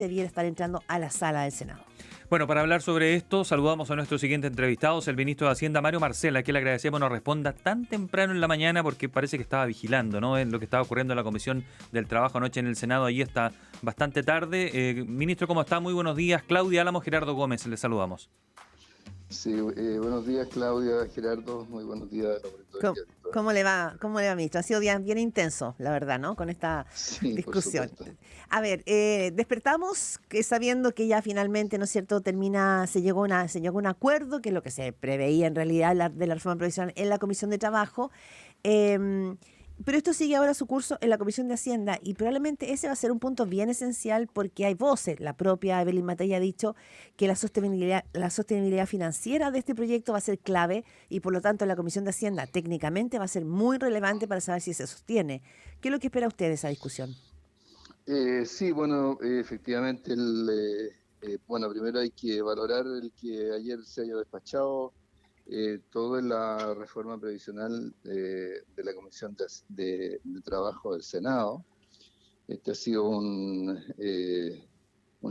debiera estar entrando a la sala del Senado. Bueno, para hablar sobre esto, saludamos a nuestro siguiente entrevistado, el ministro de Hacienda, Mario Marcel, a quien le agradecemos nos responda tan temprano en la mañana porque parece que estaba vigilando, ¿no? En lo que estaba ocurriendo en la Comisión del Trabajo anoche en el Senado, ahí está bastante tarde. Ministro, ¿cómo está? Muy buenos días. Claudia Álamos, Gerardo Gómez, le saludamos. Sí, buenos días, Claudia, Gerardo, muy buenos días. ¿Cómo le va, ministro? Ha sido bien intenso, la verdad, ¿no? Con esta discusión. Por supuesto. A ver, despertamos sabiendo que ya finalmente, ¿no es cierto?, se llegó a un acuerdo, que es lo que se preveía en realidad de la reforma provisional en la Comisión de Trabajo. Pero esto sigue ahora su curso en la Comisión de Hacienda y probablemente ese va a ser un punto bien esencial porque hay voces. La propia Evelyn Matei ha dicho que la sostenibilidad financiera de este proyecto va a ser clave y por lo tanto la Comisión de Hacienda técnicamente va a ser muy relevante para saber si se sostiene. ¿Qué es lo que espera usted de esa discusión? Sí, bueno, efectivamente, primero hay que valorar el que ayer se haya despachado toda la reforma previsional de la Comisión de Trabajo del Senado. Este ha sido un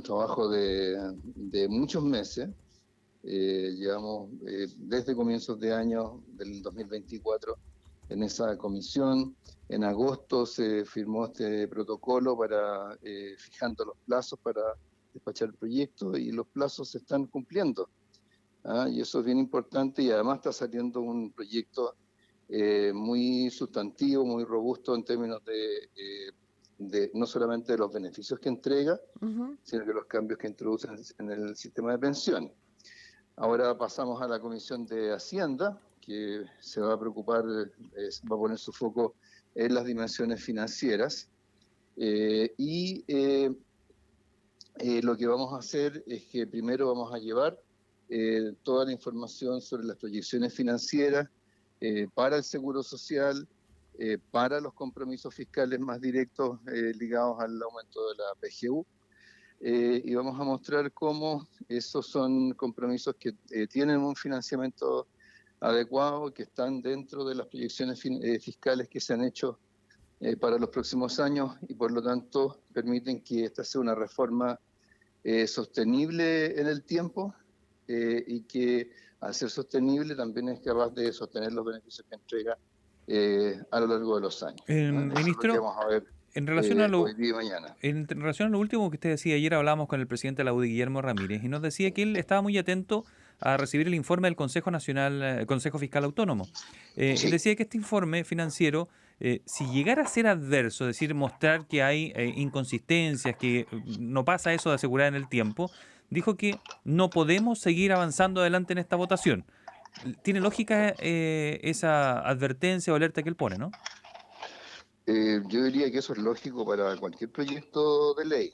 trabajo de muchos meses. Llevamos desde comienzos de año del 2024 en esa comisión. En agosto se firmó este protocolo para fijando los plazos para despachar el proyecto y los plazos se están cumpliendo. Y eso es bien importante y además está saliendo un proyecto muy sustantivo, muy robusto en términos de no solamente de los beneficios que entrega, sino que los cambios que introducen en el sistema de pensiones. Ahora pasamos a la Comisión de Hacienda, que se va a preocupar, va a poner su foco en las dimensiones financieras. Lo que vamos a hacer es que primero vamos a llevar toda la información sobre las proyecciones financieras para el Seguro Social, para los compromisos fiscales más directos ligados al aumento de la PGU. Y vamos a mostrar cómo esos son compromisos que tienen un financiamiento adecuado, que están dentro de las proyecciones fiscales que se han hecho para los próximos años y por lo tanto permiten que esta sea una reforma sostenible en el tiempo y que al ser sostenible también es capaz de sostener los beneficios que entrega a lo largo de los años. Ministro, eso es lo que vamos a ver en relación a hoy día y mañana. En relación a lo último que usted decía, ayer hablábamos con el presidente de la UDI, Guillermo Ramírez, y nos decía que él estaba muy atento a recibir el informe del Consejo Nacional, Consejo Fiscal Autónomo. Sí. Él decía que este informe financiero, si llegara a ser adverso, es decir, mostrar que hay inconsistencias, que no pasa eso de asegurar en el tiempo, dijo que no podemos seguir avanzando adelante en esta votación. ¿Tiene lógica esa advertencia o alerta que él pone, no? Yo diría que eso es lógico para cualquier proyecto de ley.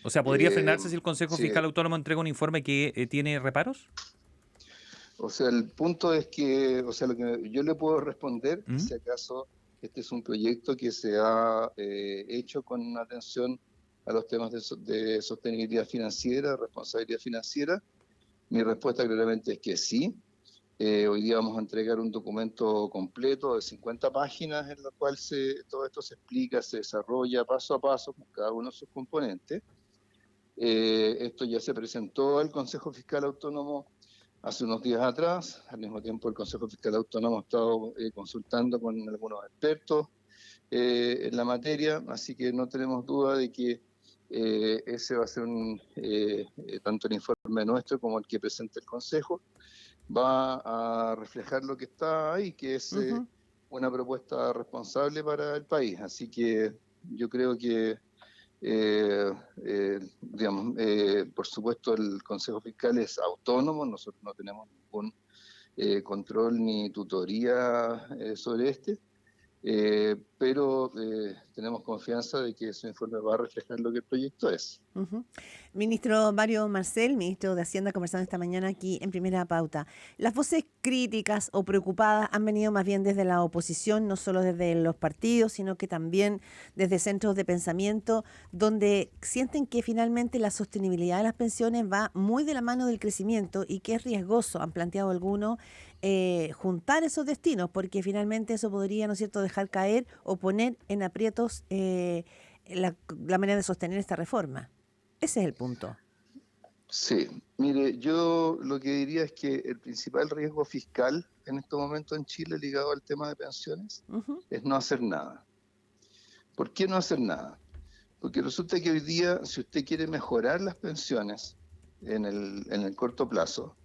O sea, ¿podría frenarse si el Consejo Sí. Fiscal Autónomo entrega un informe que tiene reparos? O sea, el punto es que, o sea, lo que yo le puedo responder, ¿Mm? si acaso este es un proyecto que se ha hecho con atención a los temas de sostenibilidad financiera, responsabilidad financiera. Mi respuesta claramente es que sí. Hoy día vamos a entregar un documento completo de 50 páginas en el cual todo esto se explica, se desarrolla paso a paso con cada uno de sus componentes. Esto ya se presentó al Consejo Fiscal Autónomo hace unos días atrás. Al mismo tiempo el Consejo Fiscal Autónomo ha estado consultando con algunos expertos en la materia, así que no tenemos duda de que ese va a ser tanto el informe nuestro como el que presenta el Consejo va a reflejar lo que está ahí, que es una propuesta responsable para el país. Así que yo creo que, por supuesto, el Consejo Fiscal es autónomo, nosotros no tenemos ningún control ni tutoría sobre este, pero tenemos confianza de que ese informe va a reflejar lo que el proyecto es. Ministro Mario Marcel, ministro de Hacienda, conversando esta mañana aquí en Primera Pauta. Las voces críticas o preocupadas han venido más bien desde la oposición, no solo desde los partidos, sino que también desde centros de pensamiento, donde sienten que finalmente la sostenibilidad de las pensiones va muy de la mano del crecimiento y que es riesgoso, han planteado algunos, juntar esos destinos, porque finalmente eso podría, ¿no es cierto?, dejar caer o poner en aprietos la manera de sostener esta reforma. Ese es el punto. Sí, mire, yo lo que diría es que el principal riesgo fiscal en estos momentos en Chile ligado al tema de pensiones es no hacer nada. ¿Por qué no hacer nada? Porque resulta que hoy día, si usted quiere mejorar las pensiones en el corto plazo,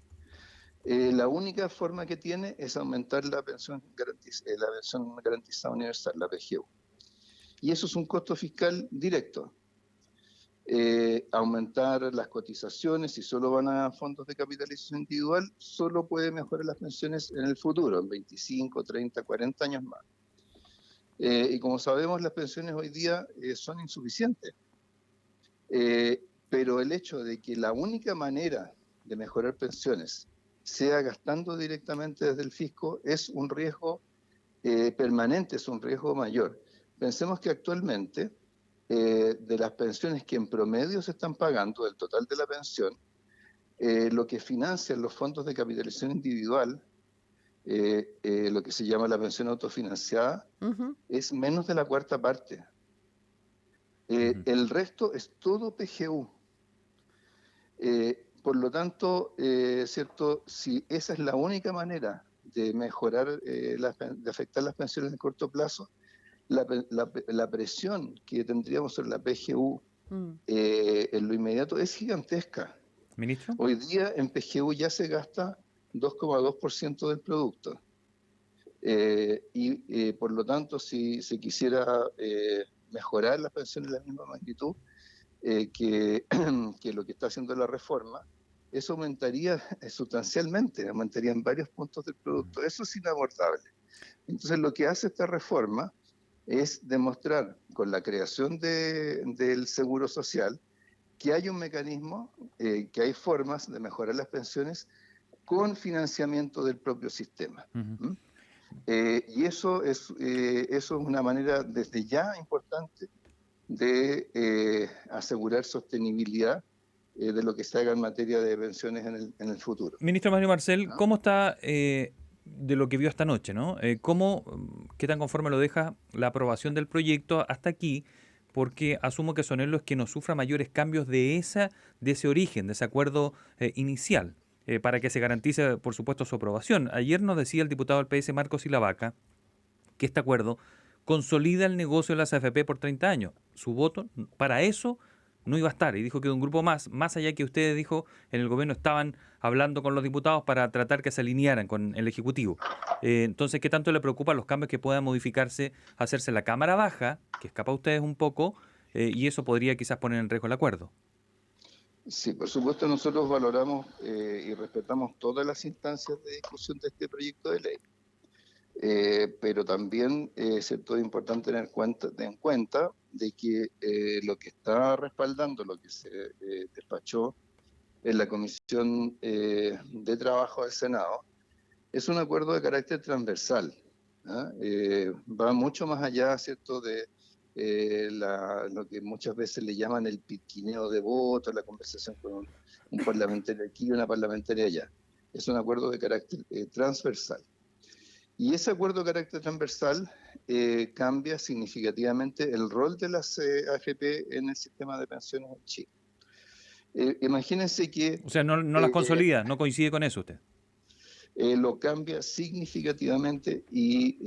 la única forma que tiene es aumentar la pensión garantizada universal, la PGU. Y eso es un costo fiscal directo. Aumentar las cotizaciones, si solo van a fondos de capitalización individual, solo puede mejorar las pensiones en el futuro, en 25, 30, 40 años más. Y como sabemos, las pensiones hoy día son insuficientes. Pero el hecho de que la única manera de mejorar pensiones sea gastando directamente desde el fisco es un riesgo permanente, es un riesgo mayor. Pensemos que actualmente de las pensiones que en promedio se están pagando, del total de la pensión, lo que financian los fondos de capitalización individual, lo que se llama la pensión autofinanciada, es menos de la cuarta parte. El resto es todo PGU. Por lo tanto, ¿cierto? Si esa es la única manera de mejorar, de afectar las pensiones de corto plazo, la presión que tendríamos sobre la PGU en lo inmediato es gigantesca. ¿Ministro? Hoy día en PGU ya se gasta 2,2% del producto. Y por lo tanto, si se quisiera mejorar las pensiones de la misma magnitud que lo que está haciendo la reforma, eso aumentaría sustancialmente, aumentaría en varios puntos del producto. Eso es inabordable. Entonces, lo que hace esta reforma es demostrar con la creación del seguro social que hay un mecanismo, que hay formas de mejorar las pensiones con financiamiento del propio sistema. Y eso es una manera desde ya importante de asegurar sostenibilidad de lo que se haga en materia de pensiones en el futuro. Ministro Mario Marcel, ¿no? ¿Cómo está de lo que vio esta noche, ¿no? ¿Qué tan conforme lo deja la aprobación del proyecto hasta aquí? Porque asumo que son los que nos sufra mayores cambios de ese origen, de ese acuerdo inicial, para que se garantice, por supuesto, su aprobación. Ayer nos decía el diputado del PS, Marcos Silavaca, que este acuerdo consolida el negocio de las AFP por 30 años. Su voto para eso no iba a estar, y dijo que un grupo más allá que ustedes, dijo, en el gobierno estaban hablando con los diputados para tratar que se alinearan con el Ejecutivo. Entonces, ¿qué tanto le preocupan los cambios que puedan modificarse, hacerse en la Cámara Baja, que escapa a ustedes un poco, y eso podría quizás poner en riesgo el acuerdo? Sí, por supuesto, nosotros valoramos y respetamos todas las instancias de discusión de este proyecto de ley. Pero también es importante tener en cuenta de que lo que está respaldando, lo que se despachó en la Comisión de Trabajo del Senado, es un acuerdo de carácter transversal. Va mucho más allá, ¿cierto?, de lo que muchas veces le llaman el pirquineo de votos, la conversación con un parlamentario aquí y una parlamentaria allá. Es un acuerdo de carácter transversal. Y ese acuerdo de carácter transversal cambia significativamente el rol de las AFP en el sistema de pensiones en Chile. Imagínense que... O sea, no las consolida, no coincide con eso usted. Lo cambia significativamente y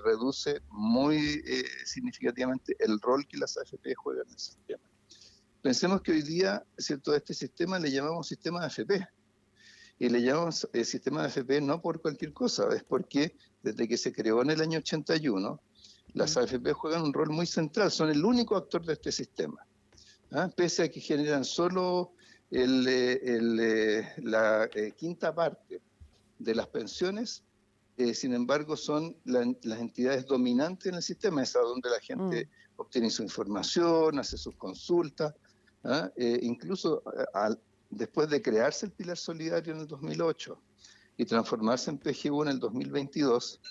reduce muy significativamente el rol que las AFP juegan en el sistema. Pensemos que hoy día, ¿cierto?, a este sistema le llamamos sistema de AFP. Y le llamamos sistema de AFP no por cualquier cosa, es porque desde que se creó en el año 81, las AFP juegan un rol muy central, son el único actor de este sistema. Pese a que generan solo la quinta parte de las pensiones, sin embargo son las entidades dominantes en el sistema, es a donde la gente obtiene su información, hace sus consultas, incluso después de crearse el Pilar Solidario en el 2008 y transformarse en PGU en el 2022,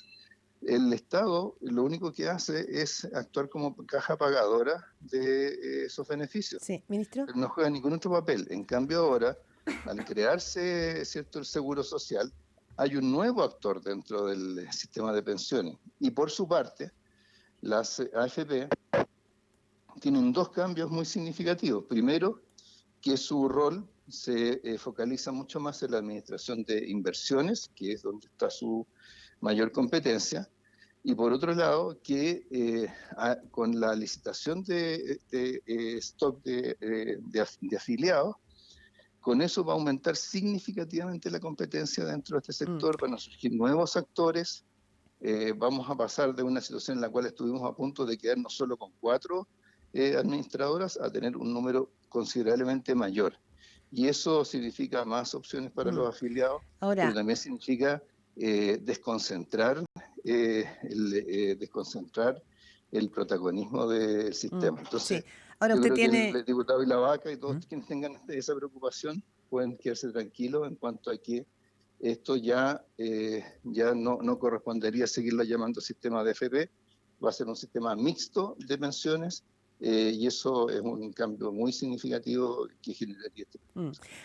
el Estado lo único que hace es actuar como caja pagadora de esos beneficios. Sí, ministro. No juega ningún otro papel. En cambio ahora, al crearse, ¿cierto?, el Seguro Social, hay un nuevo actor dentro del sistema de pensiones. Y por su parte, las AFP tienen dos cambios muy significativos. Primero, que su rol se focaliza mucho más en la administración de inversiones, que es donde está su mayor competencia, y por otro lado, que con la licitación de stock de afiliados, con eso va a aumentar significativamente la competencia dentro de este sector, van a surgir nuevos actores, vamos a pasar de una situación en la cual estuvimos a punto de quedarnos solo con 4 administradoras a tener un número considerablemente mayor. Y eso significa más opciones para los afiliados, pero Ahora, también significa desconcentrar el protagonismo del sistema. Entonces, sí. Ahora yo usted creo que tiene... el diputado y la vaca y todos quienes tengan esa preocupación pueden quedarse tranquilos en cuanto a que esto ya no correspondería seguirlo llamando sistema de AFP, va a ser un sistema mixto de pensiones, y eso es un cambio muy significativo que generaría este.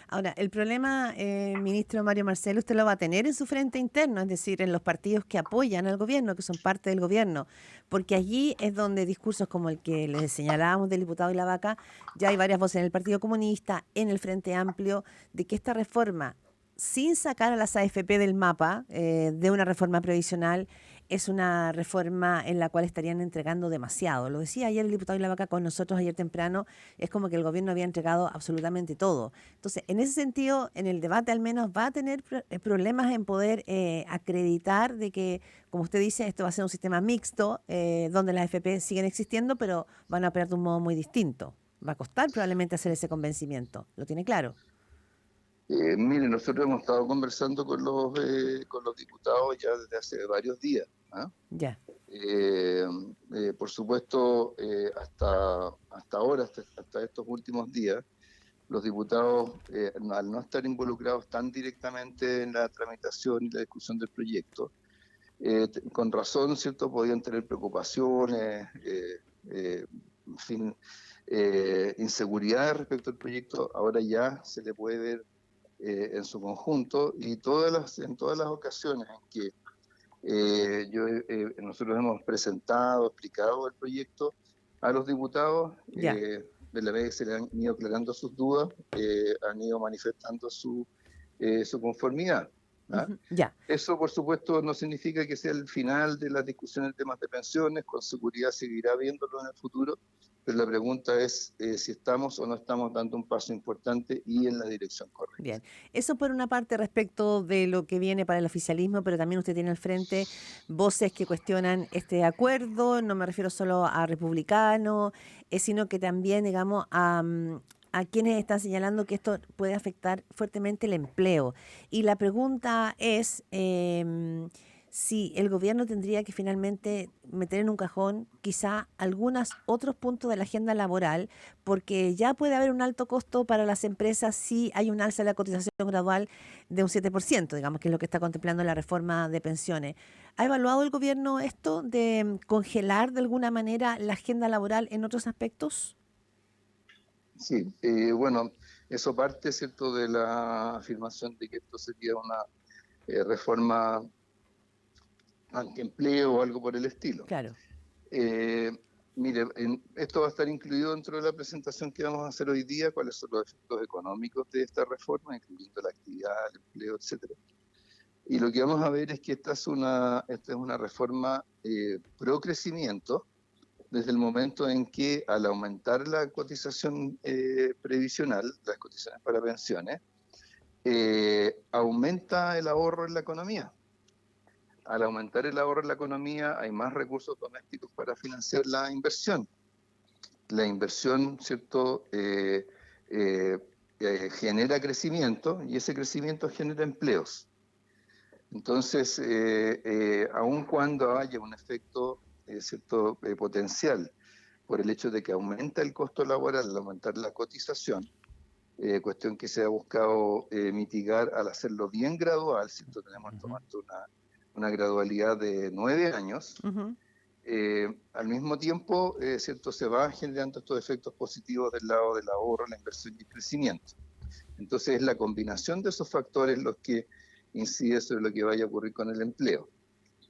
Ahora, el problema, ministro Mario Marcelo, usted lo va a tener en su frente interno, es decir, en los partidos que apoyan al gobierno, que son parte del gobierno, porque allí es donde discursos como el que les señalábamos del diputado y la vaca, ya hay varias voces en el Partido Comunista, en el Frente Amplio, de que esta reforma, sin sacar a las AFP del mapa de una reforma previsional, es una reforma en la cual estarían entregando demasiado. Lo decía ayer el diputado y la vaca con nosotros ayer temprano, es como que el gobierno había entregado absolutamente todo. Entonces, en ese sentido, en el debate al menos va a tener problemas en poder acreditar de que, como usted dice, esto va a ser un sistema mixto, donde las AFP siguen existiendo, pero van a operar de un modo muy distinto. Va a costar probablemente hacer ese convencimiento. ¿Lo tiene claro? Mire, nosotros hemos estado conversando con los diputados ya desde hace varios días. Ya. Por supuesto, hasta ahora, hasta estos últimos días, los diputados, al no estar involucrados tan directamente en la tramitación y la discusión del proyecto, con razón, ¿cierto?, podían tener preocupaciones, en fin, inseguridad respecto al proyecto. Ahora ya se le puede ver en su conjunto, y en todas las ocasiones en que nosotros hemos presentado, explicado el proyecto a los diputados, Ya. de la vez que se le han ido aclarando sus dudas, han ido manifestando su conformidad. Ya. Eso, por supuesto, no significa que sea el final de las discusiones en temas de pensiones, con seguridad seguirá viéndolo en el futuro, pero la pregunta es si estamos o no estamos dando un paso importante y en la dirección correcta. Bien, eso por una parte respecto de lo que viene para el oficialismo, pero también usted tiene al frente voces que cuestionan este acuerdo, no me refiero solo a republicanos, sino que también, digamos, a quienes están señalando que esto puede afectar fuertemente el empleo. Y la pregunta es si el gobierno tendría que finalmente meter en un cajón quizá algunos otros puntos de la agenda laboral, porque ya puede haber un alto costo para las empresas si hay un alza de la cotización gradual de un 7%, digamos, que es lo que está contemplando la reforma de pensiones. ¿Ha evaluado el gobierno esto de congelar de alguna manera la agenda laboral en otros aspectos? Sí, bueno, eso parte, ¿cierto?, de la afirmación de que esto sería una reforma antiempleo o algo por el estilo. Claro. Mire, esto va a estar incluido dentro de la presentación que vamos a hacer hoy día, cuáles son los efectos económicos de esta reforma, incluyendo la actividad, el empleo, etcétera. Y lo que vamos a ver es que esta es una reforma pro crecimiento, desde el momento en que, al aumentar la cotización previsional, las cotizaciones para pensiones, aumenta el ahorro en la economía. Al aumentar el ahorro en la economía, hay más recursos domésticos para financiar la inversión. La inversión, ¿cierto?, genera crecimiento, y ese crecimiento genera empleos. Entonces, aun cuando haya un efecto cierto potencial por el hecho de que aumenta el costo laboral al aumentar la cotización, cuestión que se ha buscado mitigar al hacerlo bien gradual, ¿cierto? Tenemos tomando una gradualidad de 9 años. Al mismo tiempo, ¿cierto?, se van generando estos efectos positivos del lado del ahorro, la inversión y el crecimiento. Entonces, es la combinación de esos factores los que incide sobre lo que vaya a ocurrir con el empleo.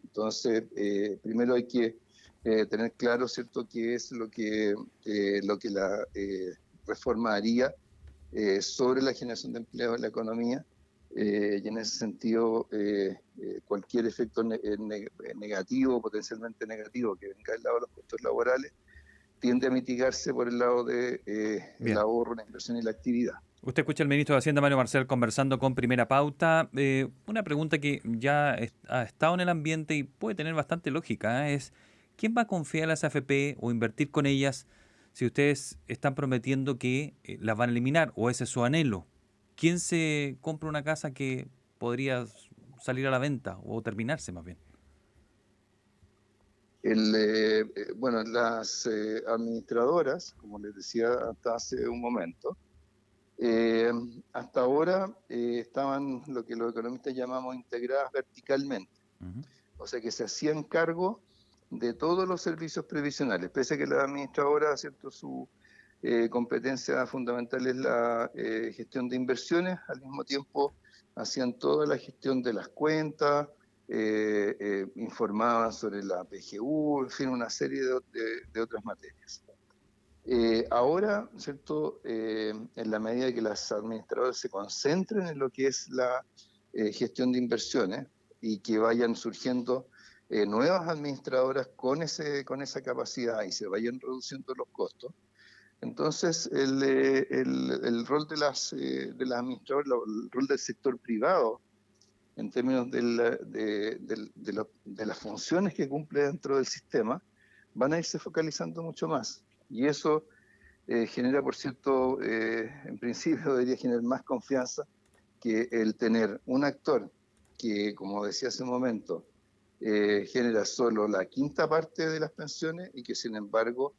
Entonces, primero hay que tener claro, ¿cierto?, qué es lo que la reforma haría sobre la generación de empleo en la economía, y en ese sentido cualquier efecto negativo, potencialmente negativo, que venga del lado de los costos laborales, tiende a mitigarse por el lado de el Bien. ahorro, la inversión y la actividad. Usted escucha al ministro de Hacienda, Mario Marcel, conversando con Primera Pauta. Una pregunta que ya ha estado en el ambiente y puede tener bastante lógica, es ¿quién va a confiar en las AFP o invertir con ellas si ustedes están prometiendo que las van a eliminar o ese es su anhelo? ¿Quién se compra una casa que podría salir a la venta o terminarse más bien? Bueno, las administradoras, como les decía hasta hace un momento, hasta ahora estaban lo que los economistas llamamos integradas verticalmente, Ujú. o sea que se hacían cargo de todos los servicios previsionales, pese a que la administradora, ¿cierto?, su competencia fundamental es la gestión de inversiones, al mismo tiempo hacían toda la gestión de las cuentas, informaban sobre la PGU, en fin, una serie de otras materias. Ahora, ¿cierto? En la medida que las administradoras se concentren en lo que es la gestión de inversiones y que vayan surgiendo nuevas administradoras con esa capacidad y se vayan reduciendo los costos, entonces el rol de las administradoras, el rol del sector privado en términos de las funciones que cumple dentro del sistema, van a irse focalizando mucho más. Y eso genera, por cierto, en principio debería generar más confianza que el tener un actor que, como decía hace un momento, genera solo la quinta parte de las pensiones y que, sin embargo,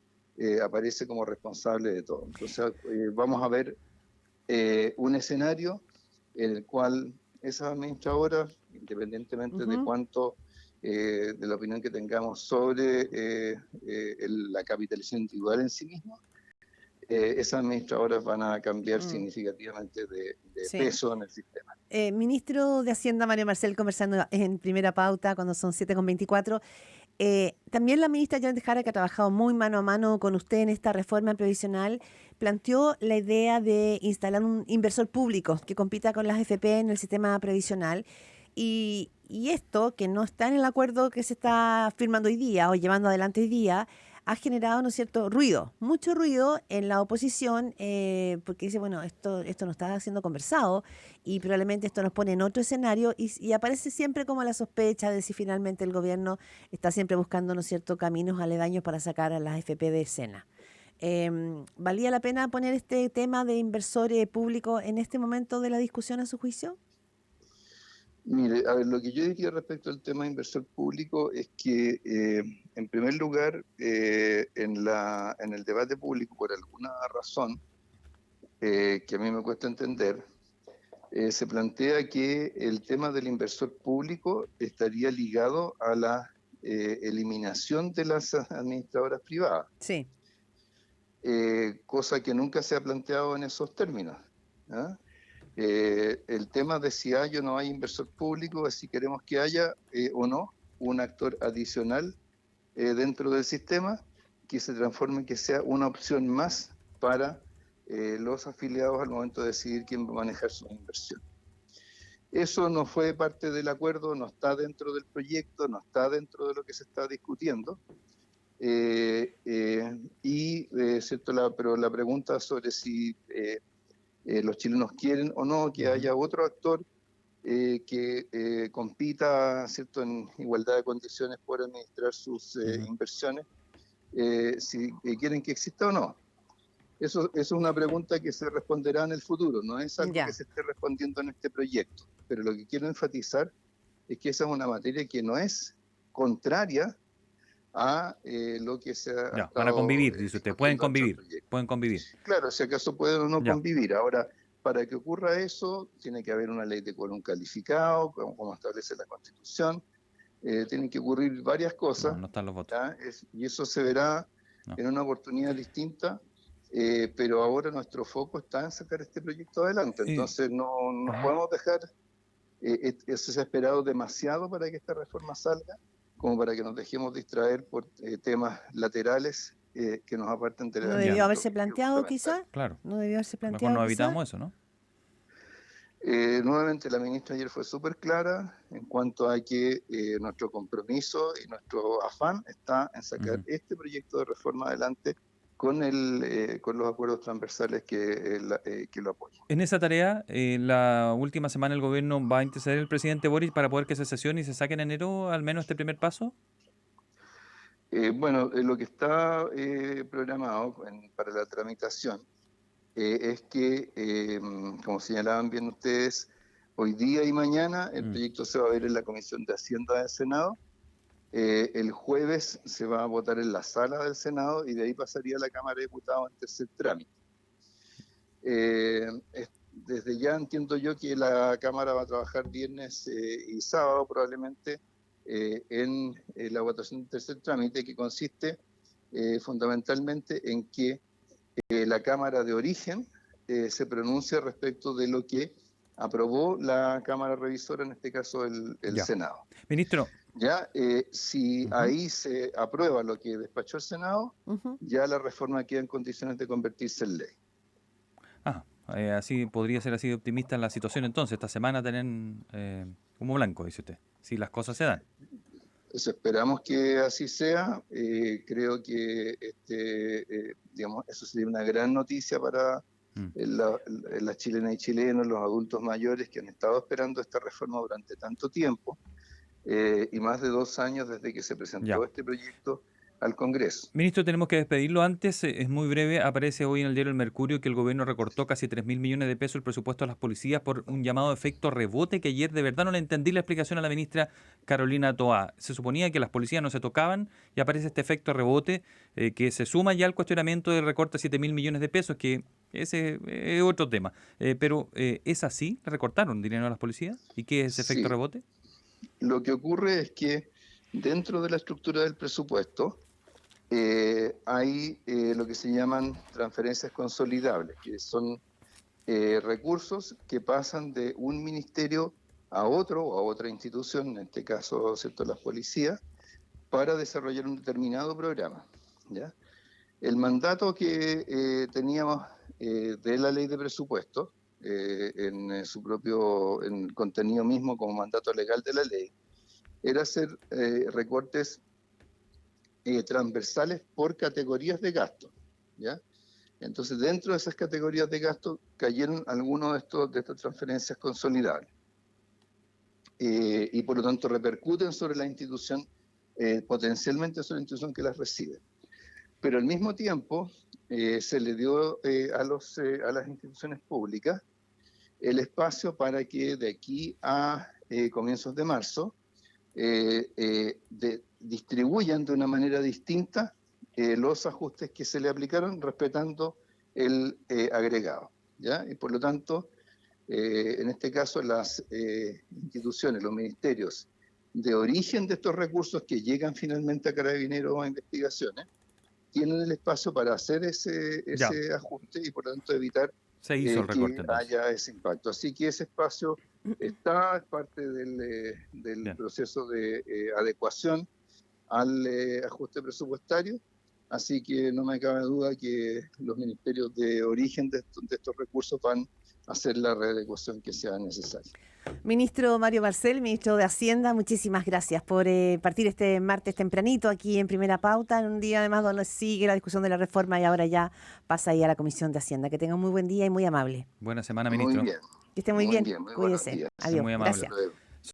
aparece como responsable de todo. Entonces, vamos a ver un escenario en el cual esas administradoras, independientemente de cuánto, de la opinión que tengamos sobre la capitalización individual en sí misma, esas administradoras van a cambiar significativamente de Sí. peso en el sistema. Ministro de Hacienda, Mario Marcel, conversando en Primera Pauta cuando son 7:24. También la ministra Janet Jara, que ha trabajado muy mano a mano con usted en esta reforma previsional, planteó la idea de instalar un inversor público que compita con las AFP en el sistema previsional. Y esto, que no está en el acuerdo que se está firmando hoy día o llevando adelante hoy día, ha generado, ¿no es cierto?, ruido, mucho ruido en la oposición, porque dice, bueno, esto no está siendo conversado y probablemente esto nos pone en otro escenario y aparece siempre como la sospecha de si finalmente el gobierno está siempre buscando, ¿no es cierto?, caminos aledaños para sacar a las FP de escena. ¿Valía la pena poner este tema de inversor público en este momento de la discusión a su juicio? Mire, a ver, lo que yo diría respecto al tema de inversor público es que, en primer lugar, en el debate público, por alguna razón que a mí me cuesta entender, se plantea que el tema del inversor público estaría ligado a la eliminación de las administradoras privadas. Sí. Cosa que nunca se ha planteado en esos términos, ¿ah? El tema de si hay o no hay inversor público es si queremos que haya o no un actor adicional dentro del sistema que se transforme, que sea una opción más para los afiliados al momento de decidir quién va a manejar sus inversiones. Eso no fue parte del acuerdo, no está dentro del proyecto, no está dentro de lo que se está discutiendo. ¿Cierto? Pero la pregunta sobre si los chilenos quieren o no que haya otro actor que compita, ¿cierto?, en igualdad de condiciones por administrar sus inversiones, si quieren que exista o no. Eso es una pregunta que se responderá en el futuro, no es algo que se esté respondiendo en este proyecto. Pero lo que quiero enfatizar es que esa es una materia que no es contraria a lo que se ha Ya, van a convivir, dice usted, pueden convivir. Claro, si acaso pueden o no convivir. Ahora, para que ocurra eso, tiene que haber una ley de quórum calificado, como establece la Constitución. Tienen que ocurrir varias cosas. No están los votos. Y eso se verá en una oportunidad distinta, pero ahora nuestro foco está en sacar este proyecto adelante. Entonces, no podemos dejar, eso se ha esperado demasiado para que esta reforma salga, como para que nos dejemos distraer por temas laterales que nos aparten de la... ¿No debió haberse planteado quizá? Claro. ¿No debió haberse Mejor planteado nos quizá? evitamos eso, ¿no? Nuevamente, la ministra ayer fue súper clara en cuanto a que nuestro compromiso y nuestro afán está en sacar este proyecto de reforma adelante con los acuerdos transversales que lo apoyan. En esa tarea, la última semana el gobierno va a interceder el presidente Boric para poder que se sesione y se saque en enero al menos este primer paso. Bueno, lo que está programado para la tramitación es que, como señalaban bien ustedes, hoy día y mañana el proyecto se va a ver en la Comisión de Hacienda del Senado. El jueves se va a votar en la sala del Senado y de ahí pasaría a la Cámara de Diputados en tercer trámite. Desde ya entiendo yo que la Cámara va a trabajar viernes y sábado probablemente en la votación del tercer trámite, que consiste fundamentalmente en que la Cámara de Origen se pronuncia respecto de lo que aprobó la Cámara Revisora, en este caso el Senado. Ministro. Ya, si ahí se aprueba lo que despachó el Senado, ya la reforma queda en condiciones de convertirse en ley. Así podría ser así de optimista la situación entonces. Esta semana tienen humo blanco, dice usted, si las cosas se dan. Pues esperamos que así sea. Creo que digamos, eso sería una gran noticia para las chilenas y chilenos, los adultos mayores que han estado esperando esta reforma durante tanto tiempo y más de 2 años desde que se presentó este proyecto al Congreso. Ministro, tenemos que despedirlo antes, es muy breve. Aparece hoy en el diario El Mercurio que el gobierno recortó casi 3.000 millones de pesos el presupuesto a las policías por un llamado efecto rebote, que ayer de verdad no le entendí la explicación a la ministra Carolina Toá. Se suponía que las policías no se tocaban y aparece este efecto rebote que se suma ya al cuestionamiento del recorte de 7.000 millones de pesos, que ese es otro tema. Pero ¿es así? ¿Le recortaron dinero a las policías? ¿Y qué es ese efecto rebote? Lo que ocurre es que dentro de la estructura del presupuesto hay lo que se llaman transferencias consolidables, que son recursos que pasan de un ministerio a otro o a otra institución, en este caso, ¿cierto?, las policías, para desarrollar un determinado programa, ¿ya? El mandato que teníamos de la ley de presupuesto, en su propio contenido mismo como mandato legal de la ley, era hacer recortes transversales por categorías de gasto, ¿ya? Entonces, dentro de esas categorías de gasto cayeron algunos de estas transferencias consolidables y por lo tanto repercuten sobre la institución, potencialmente sobre la institución que las recibe. Pero al mismo tiempo se le dio a las instituciones públicas el espacio para que de aquí a comienzos de marzo distribuyan de una manera distinta los ajustes que se le aplicaron, respetando el agregado, ¿ya? Y por lo tanto, en este caso, las instituciones, los ministerios de origen de estos recursos que llegan finalmente a Carabineros o a investigaciones, tienen el espacio para hacer ese ajuste y por lo tanto evitar que haya ese impacto. Así que ese espacio está, es parte del proceso de adecuación al ajuste presupuestario, así que no me cabe duda que los ministerios de origen de estos recursos van a hacer la readecuación que sea necesaria. Ministro Mario Marcel, ministro de Hacienda, muchísimas gracias por partir este martes tempranito aquí en Primera Pauta, en un día además donde sigue la discusión de la reforma y ahora ya pasa ahí a la Comisión de Hacienda. Que tenga un muy buen día y muy amable. Buena semana, ministro. Muy bien. Que esté muy bien. Muy Cuídese. Adiós. Muy amable. Gracias.